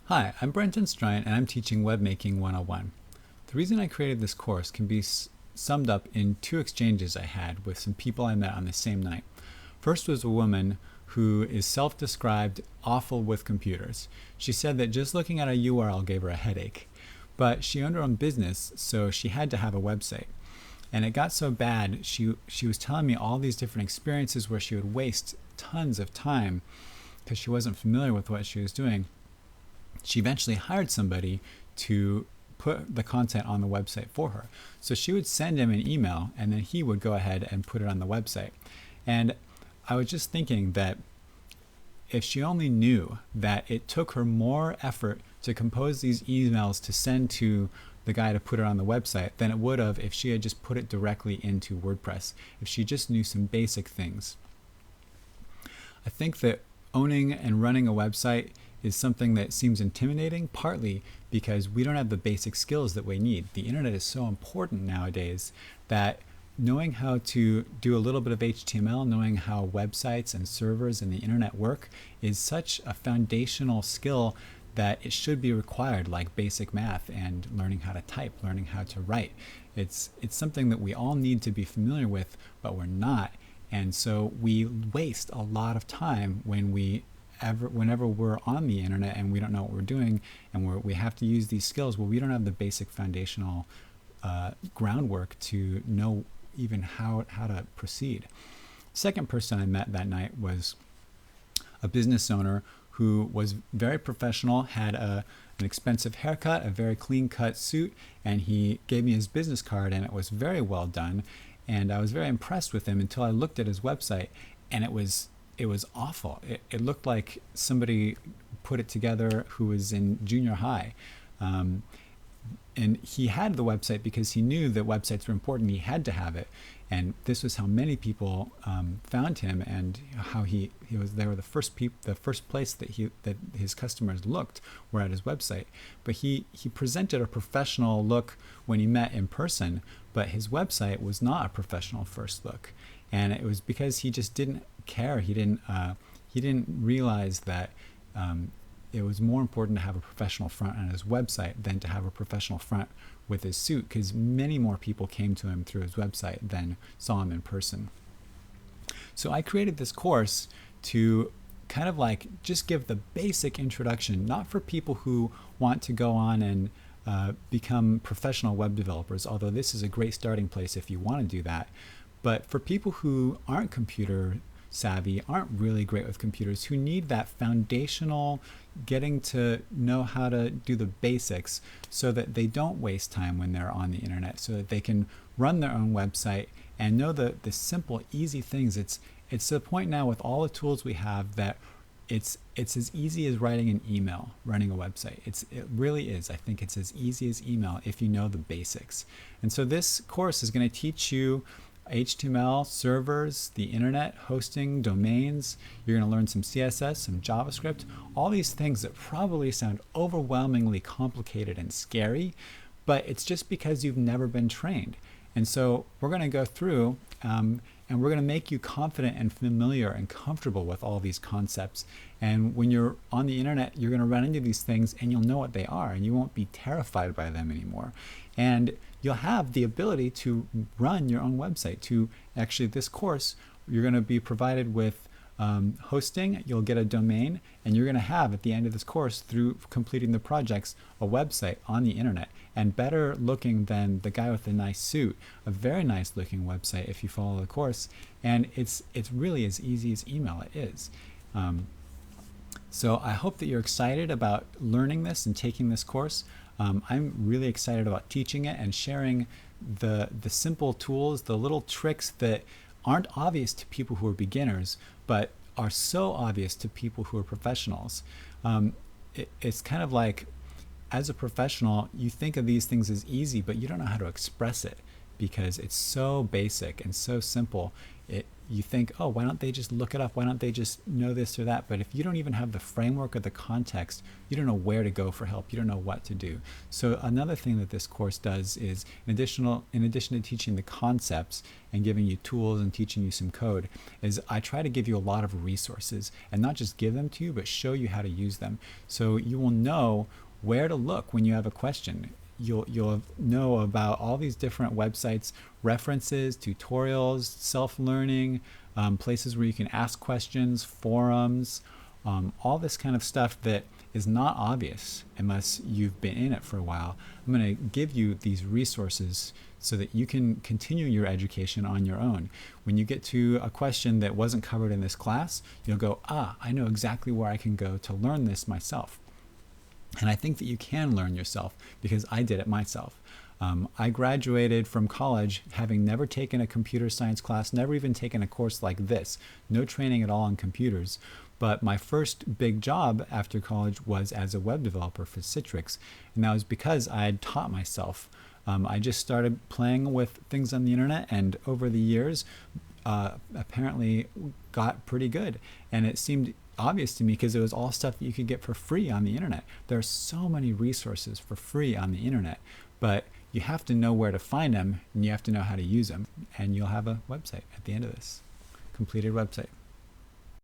Hi, I'm Brenton Strine and I'm teaching Webmaking 101. The reason I created this course can be summed up in two exchanges I had with some people I met on the same night. First was a woman who is self-described awful with computers. She said that just looking at a URL gave her a headache, but she owned her own business, so she had to have a website. And it got so bad, she was telling me all these different experiences where she would waste tons of time because she wasn't familiar with what she was doing. She eventually hired somebody to put the content on the website for her. So she would send him an email and then he would go ahead and put it on the website. And I was just thinking that if she only knew that it took her more effort to compose these emails to send to the guy to put it on the website than it would have if she had just put it directly into WordPress, if she just knew some basic things. I think that owning and running a website is something that seems intimidating, partly because we don't have the basic skills that we need. The internet is so important nowadays that knowing how to do a little bit of HTML, knowing how websites and servers and the internet work is such a foundational skill that it should be required, like basic math and learning how to type, learning how to write. It's something that we all need to be familiar with, but we're not. And so we waste a lot of time whenever we're on the internet and we don't know what we're doing and we have to use these skills. Well, we don't have the basic foundational groundwork to know even how to proceed. Second person I met that night was a business owner who was very professional, had an expensive haircut, a very clean cut suit, and he gave me his business card and it was very well done. And I was very impressed with him until I looked at his website and it was awful. It looked like somebody put it together who was in junior high. And he had the website because he knew that websites were important. He had to have it. And this was how many people found him and how he was. They were the first place that his customers looked were at his website. But he presented a professional look when he met in person, but his website was not a professional first look. And it was because he just didn't care. He didn't realize that it was more important to have a professional front on his website than to have a professional front with his suit, because many more people came to him through his website than saw him in person. So I created this course to kind of like just give the basic introduction, not for people who want to go on and become professional web developers, although this is a great starting place if you want to do that, but for people who aren't computer savvy, aren't really great with computers, who need that foundational getting to know how to do the basics so that they don't waste time when they're on the internet, so that they can run their own website and know the simple, easy things. It's to the point now with all the tools we have that it's as easy as writing an email, running a website. It really is. I think it's as easy as email if you know the basics. And so this course is going to teach you HTML, servers, the internet, hosting, domains. You're going to learn some CSS, some JavaScript, all these things that probably sound overwhelmingly complicated and scary, but it's just because you've never been trained. And so we're going to go through and we're going to make you confident and familiar and comfortable with all these concepts. And when you're on the internet, you're going to run into these things and you'll know what they are and you won't be terrified by them anymore. And you'll have the ability to run your own website. This course, you're going to be provided with hosting, you'll get a domain, and you're going to have at the end of this course, through completing the projects, a website on the internet, and better looking than the guy with the nice suit, a very nice looking website if you follow the course. And it's really as easy as email it is. So I hope that you're excited about learning this and taking this course. I'm really excited about teaching it and sharing the simple tools, the little tricks that aren't obvious to people who are beginners, but are so obvious to people who are professionals. It's kind of like, as a professional, you think of these things as easy, but you don't know how to express it because it's so basic and so simple. you think, oh, why don't they just look it up? Why don't they just know this or that? But if you don't even have the framework or the context, you don't know where to go for help. You don't know what to do. So another thing that this course does is, in addition to teaching the concepts and giving you tools and teaching you some code, is I try to give you a lot of resources, and not just give them to you, but show you how to use them. So you will know where to look when you have a question. You'll know about all these different websites, references, tutorials, self-learning, places where you can ask questions, forums, all this kind of stuff that is not obvious unless you've been in it for a while. I'm going to give you these resources so that you can continue your education on your own. When you get to a question that wasn't covered in this class, you'll go, I know exactly where I can go to learn this myself. And I think that you can learn yourself, because I did it myself. I graduated from college having never taken a computer science class, never even taken a course like this, no training at all on computers. But my first big job after college was as a web developer for Citrix. And that was because I had taught myself. I just started playing with things on the internet, and over the years, apparently got pretty good. And it seemed obvious to me because it was all stuff that you could get for free on the internet. There are so many resources for free on the internet, but you have to know where to find them, and you have to know how to use them, and you'll have a website at the end of this, completed website.